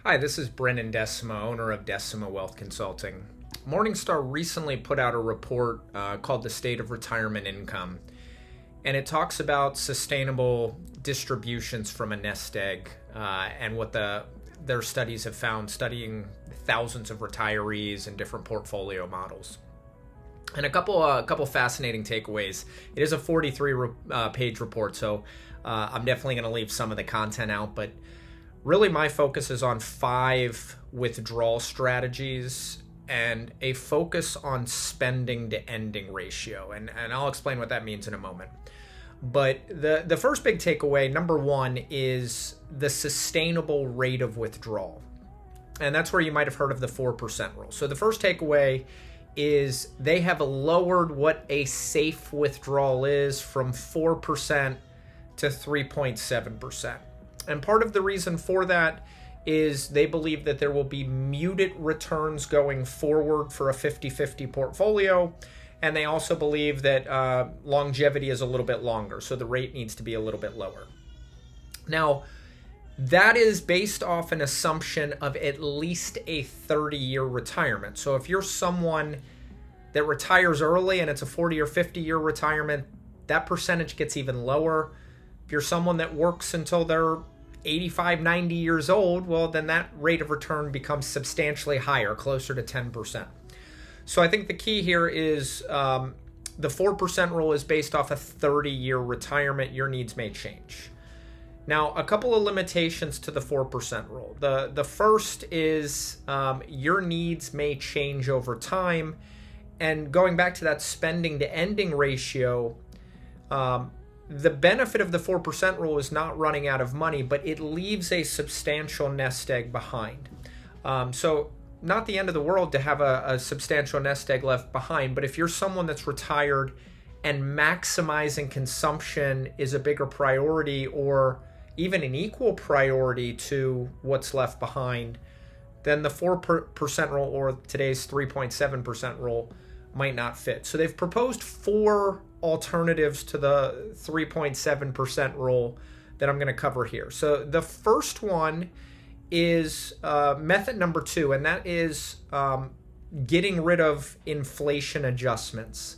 Hi, this is Brennan, Decima, owner of Decima Wealth Consulting. Morningstar recently put out a report called The State of Retirement Income, and it talks about sustainable distributions from a nest egg and what their studies have found studying thousands of retirees and different portfolio models. And a couple fascinating takeaways. It is a 43-page report, so I'm definitely going to leave some of the content out, but really my focus is on 5 withdrawal strategies and a focus on spending to ending ratio. And I'll explain what that means in a moment. But the first big takeaway, number 1, is the sustainable rate of withdrawal. And that's where you might have heard of the 4% rule. So the first takeaway is they have lowered what a safe withdrawal is from 4% to 3.7%. And part of the reason for that is they believe that there will be muted returns going forward for a 50-50 portfolio. And they also believe that longevity is a little bit longer, so the rate needs to be a little bit lower. Now, that is based off an assumption of at least a 30-year retirement. So if you're someone that retires early and it's a 40 or 50-year retirement, that percentage gets even lower. If you're someone that works until they're 85, 90 years old, well, then that rate of return becomes substantially higher, closer to 10%. So I think the key here is the 4% rule is based off a 30-year retirement. Your needs may change. Now, a couple of limitations to the 4% rule. The first is your needs may change over time. And going back to that spending to ending ratio, the benefit of the 4% rule is not running out of money, but it leaves a substantial nest egg behind. So not the end of the world to have a substantial nest egg left behind, but if you're someone that's retired and maximizing consumption is a bigger priority or even an equal priority to what's left behind, then the 4% rule or today's 3.7% rule might not fit. So they've proposed 4 alternatives to the 3.7% rule that I'm going to cover here. So the first one is method number 2, and that is getting rid of inflation adjustments.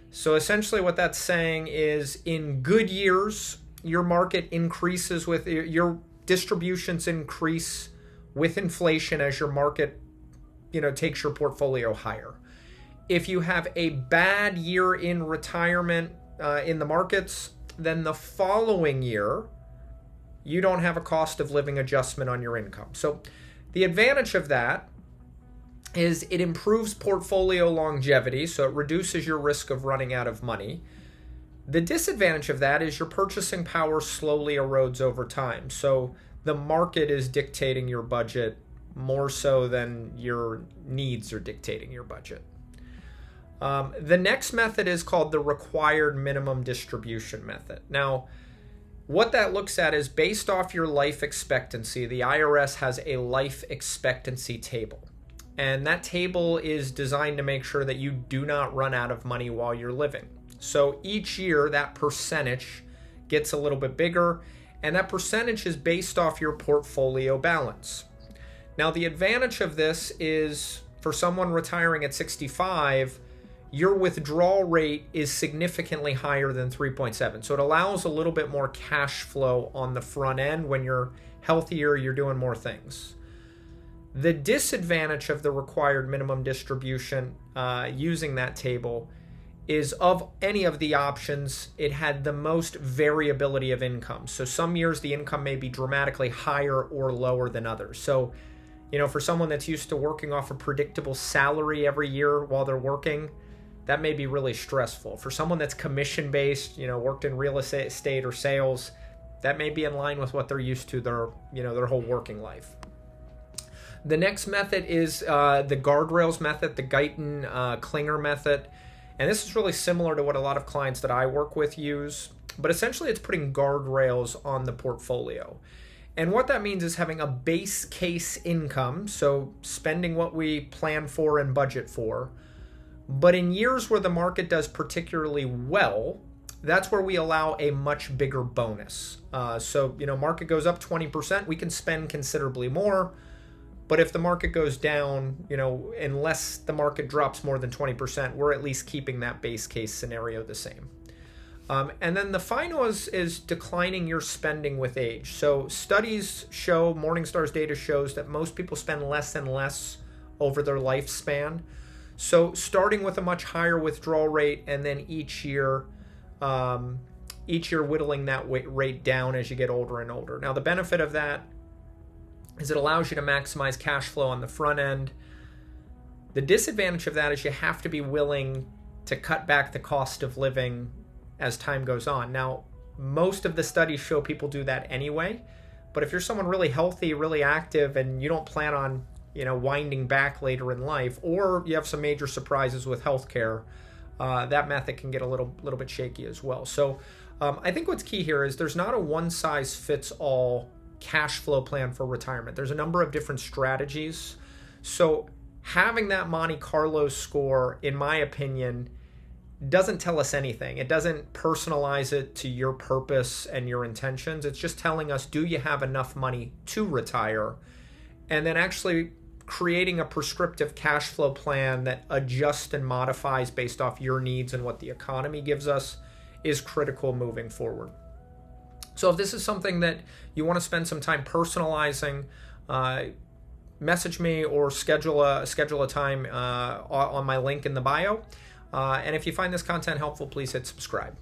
So essentially what that's saying is in good years, your market increases with your distributions increase with inflation as your market, takes your portfolio higher. If you have a bad year in retirement in the markets, then the following year, you don't have a cost of living adjustment on your income. So the advantage of that is it improves portfolio longevity, so it reduces your risk of running out of money. The disadvantage of that is your purchasing power slowly erodes over time. So the market is dictating your budget more so than your needs are dictating your budget. The next method is called the required minimum distribution method. Now, what that looks at is based off your life expectancy. The IRS has a life expectancy table. And that table is designed to make sure that you do not run out of money while you're living. So each year, that percentage gets a little bit bigger, and that percentage is based off your portfolio balance. Now, the advantage of this is for someone retiring at 65, your withdrawal rate is significantly higher than 3.7. So it allows a little bit more cash flow on the front end. When you're healthier, you're doing more things. The disadvantage of the required minimum distribution using that table is of any of the options, it had the most variability of income. So some years the income may be dramatically higher or lower than others. So, for someone that's used to working off a predictable salary every year while they're working, that may be really stressful. For someone that's commission-based, worked in real estate or sales, that may be in line with what they're used to their whole working life. The next method is the guardrails method, the Guyton Klinger method. And this is really similar to what a lot of clients that I work with use. But essentially, it's putting guardrails on the portfolio. And what that means is having a base case income, so spending what we plan for and budget for. But in years where the market does particularly well, that's where we allow a much bigger bonus. So market goes up 20%, we can spend considerably more. But if the market goes down, unless the market drops more than 20%, we're at least keeping that base case scenario the same. And then the final is declining your spending with age. So studies show, Morningstar's data shows that most people spend less and less over their lifespan. So starting with a much higher withdrawal rate, and then each year whittling that rate down as you get older and older. Now the benefit of that is it allows you to maximize cash flow on the front end. The disadvantage of that is you have to be willing to cut back the cost of living as time goes on. Now, most of the studies show people do that anyway, but if you're someone really healthy, really active, and you don't plan on, winding back later in life, or you have some major surprises with healthcare, that method can get a little bit shaky as well. So I think what's key here is there's not a one-size-fits-all cash flow plan for retirement. There's a number of different strategies. So having that Monte Carlo score, in my opinion, doesn't tell us anything. It doesn't personalize it to your purpose and your intentions. It's just telling us, do you have enough money to retire? And then actually creating a prescriptive cash flow plan that adjusts and modifies based off your needs and what the economy gives us is critical moving forward. So if this is something that you want to spend some time personalizing, message me or schedule a time on my link in the bio. And if you find this content helpful, please hit subscribe.